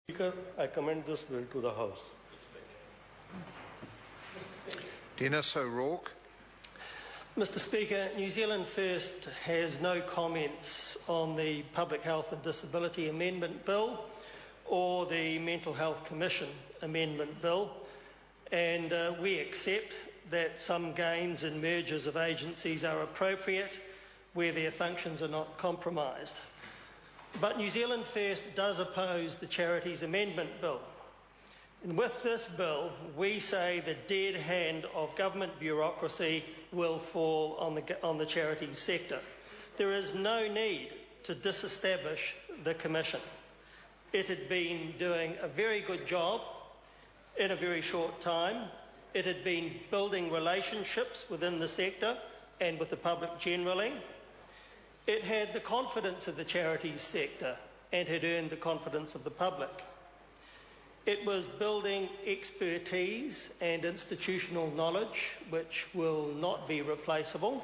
Speaker, I commend this bill to the House. Dennis O'Rourke. Mr Speaker, New Zealand First has no comments on the Public Health and Disability Amendment Bill or the Mental Health Commission Amendment Bill, and we accept that some gains and mergers of agencies are appropriate where their functions are not compromised. But New Zealand First does oppose the Charities Amendment Bill. And with this bill, we say the dead hand of government bureaucracy will fall on the charities sector. There is no need to disestablish the Commission. It had been doing a very good job in a very short time. It had been building relationships within the sector and with the public generally. It had the confidence of the charities sector and had earned the confidence of the public. It was building expertise and institutional knowledge which will not be replaceable.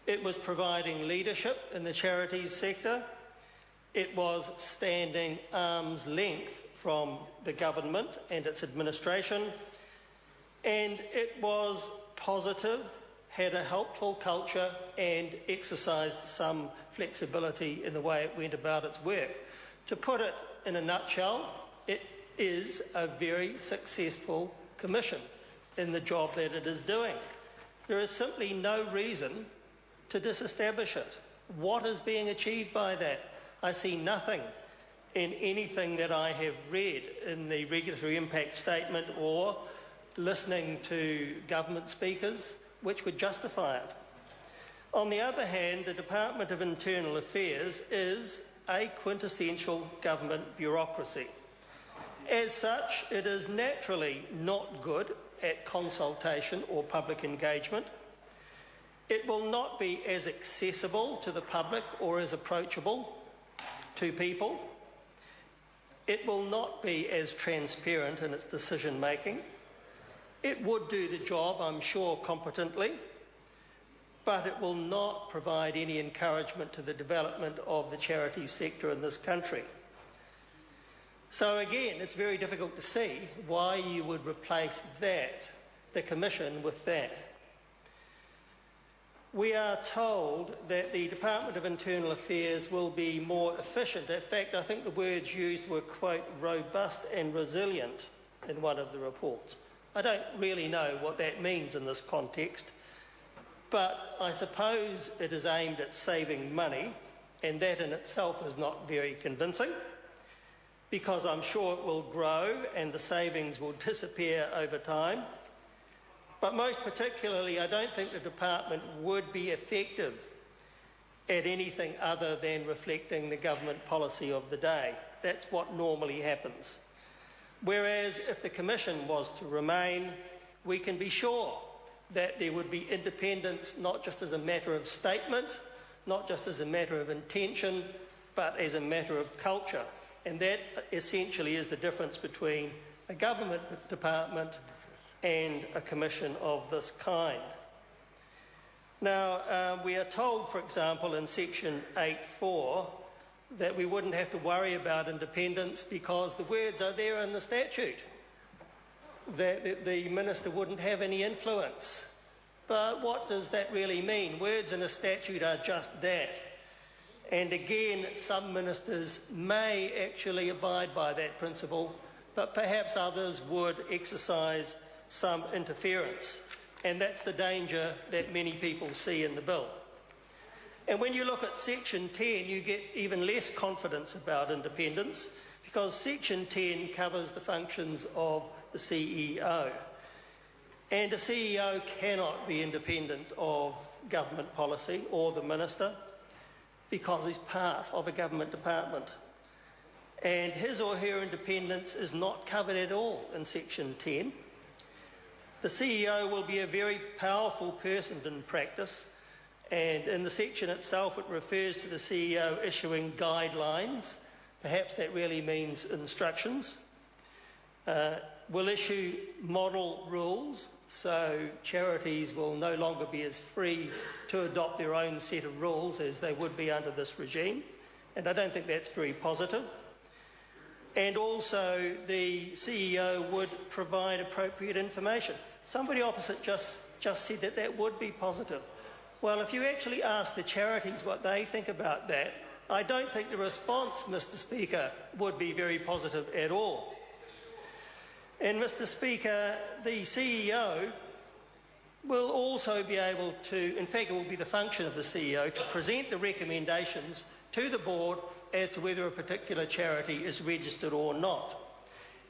It was providing leadership in the charities sector. It was standing arm's length from the government and its administration. And it was positive, had a helpful culture and exercised some flexibility in the way it went about its work. To put it in a nutshell, it is a very successful commission in the job that it is doing. There is simply no reason to disestablish it. What is being achieved by that? I see nothing in anything that I have read in the regulatory impact statement or listening to government speakers which would justify it. On the other hand, the Department of Internal Affairs is a quintessential government bureaucracy. As such, it is naturally not good at consultation or public engagement. It will not be as accessible to the public or as approachable to people. It will not be as transparent in its decision making. It would do the job, I'm sure, competently, but it will not provide any encouragement to the development of the charity sector in this country. So again, it's very difficult to see why you would replace the Commission, with that. We are told that the Department of Internal Affairs will be more efficient. In fact, I think the words used were, quote, robust and resilient in one of the reports. I don't really know what that means in this context, but I suppose it is aimed at saving money, and that in itself is not very convincing, because I'm sure it will grow and the savings will disappear over time. But most particularly, I don't think the department would be effective at anything other than reflecting the government policy of the day. That's what normally happens. Whereas if the Commission was to remain, we can be sure that there would be independence, not just as a matter of statement, not just as a matter of intention, but as a matter of culture. And that essentially is the difference between a government department and a commission of this kind. Now, we are told, for example, in section 8.4, that we wouldn't have to worry about independence because the words are there in the statute, that the minister wouldn't have any influence. But what does that really mean? Words in a statute are just that. And again, some ministers may actually abide by that principle, but perhaps others would exercise some interference. And that's the danger that many people see in the bill. And when you look at section 10, you get even less confidence about independence, because section 10 covers the functions of the CEO. And a CEO cannot be independent of government policy or the minister, because he's part of a government department. And his or her independence is not covered at all in section 10. The CEO will be a very powerful person in practice, and in the section itself it refers to the CEO issuing guidelines. Perhaps that really means instructions. Will issue model rules, so charities will no longer be as free to adopt their own set of rules as they would be under this regime, and I don't think that's very positive. and also the CEO would provide appropriate information. Somebody opposite just said that that would be positive. Well, if you actually ask the charities what they think about that, I don't think the response, Mr. Speaker, would be very positive at all. And, Mr. Speaker, the CEO will also be able to, in fact, it will be the function of the CEO to present the recommendations to the board as to whether a particular charity is registered or not.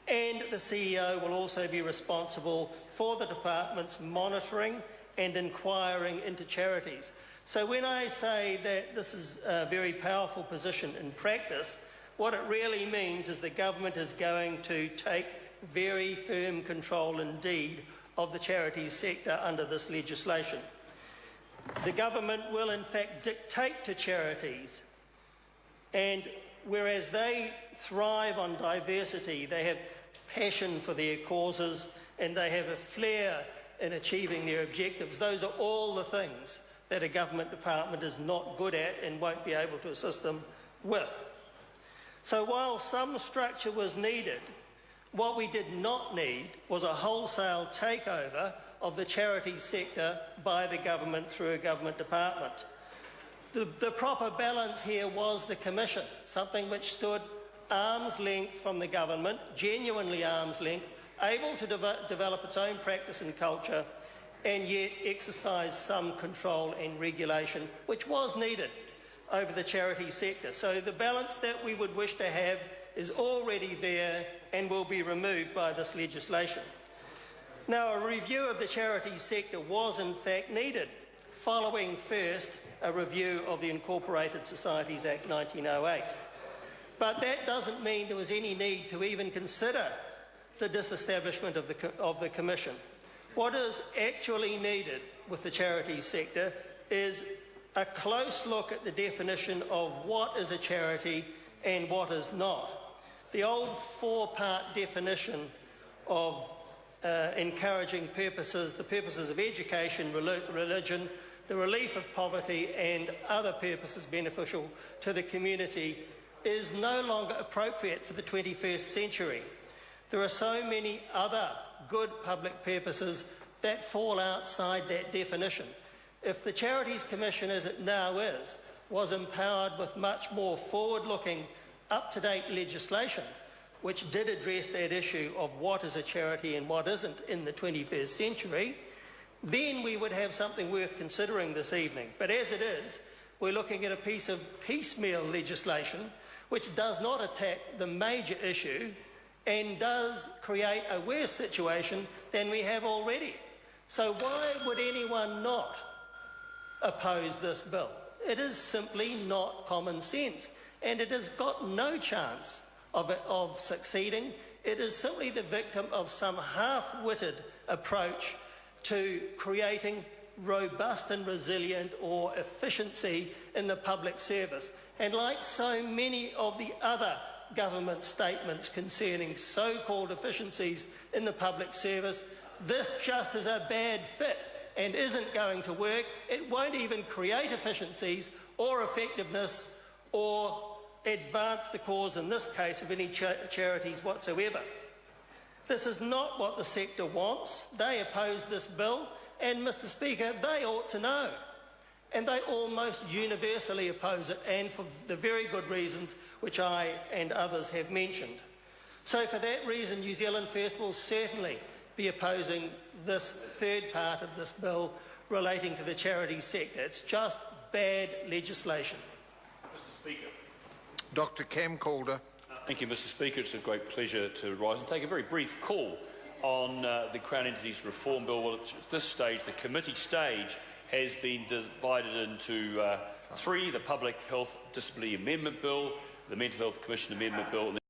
And the CEO will also be responsible for the department's monitoring and inquiring into charities. So when I say that this is a very powerful position in practice, what it really means is the government is going to take very firm control indeed of the charities sector under this legislation. The government will in fact dictate to charities, and whereas they thrive on diversity, they have passion for their causes and they have a flair in achieving their objectives. Those are all the things that a government department is not good at and won't be able to assist them with. So while some structure was needed, what we did not need was a wholesale takeover of the charity sector by the government through a government department. The proper balance here was the Commission, something which stood arm's length from the government, genuinely arm's length, able to develop its own practice and culture, and yet exercise some control and regulation, which was needed over the charity sector. So the balance that we would wish to have is already there and will be removed by this legislation. Now, a review of the charity sector was in fact needed, following first a review of the Incorporated Societies Act 1908. But that doesn't mean there was any need to even consider the disestablishment of the Commission. What is actually needed with the charity sector is a close look at the definition of what is a charity and what is not. The old four-part definition of encouraging purposes, the purposes of education, religion, the relief of poverty and other purposes beneficial to the community, is no longer appropriate for the 21st century. There are so many other good public purposes that fall outside that definition. If the Charities Commission, as it now is, was empowered with much more forward-looking, up-to-date legislation, which did address that issue of what is a charity and what isn't in the 21st century, then we would have something worth considering this evening. But as it is, we're looking at a piece of piecemeal legislation which does not attack the major issue and does create a worse situation than we have already. So why would anyone not oppose this bill? It is simply not common sense, and it has got no chance of succeeding. It is simply the victim of some half-witted approach to creating robust and resilient or efficiency in the public service. And like so many of the other government statements concerning so-called efficiencies in the public service, this just is a bad fit and isn't going to work. It won't even create efficiencies or effectiveness or advance the cause, in this case, of any charities whatsoever. This is not what the sector wants. They oppose this bill, and, Mr. Speaker, they ought to know. And they almost universally oppose it, and for the very good reasons which I and others have mentioned. So for that reason, New Zealand First will certainly be opposing this third part of this bill relating to the charity sector. It's just bad legislation. Mr. Speaker. Dr. Cam Calder. Thank you, Mr. Speaker. It's a great pleasure to rise and take a very brief call on the Crown Entities Reform Bill. Well, at this stage, the committee stage, has been divided into three: the Public Health Disability Amendment Bill, the Mental Health Commission Amendment Bill, and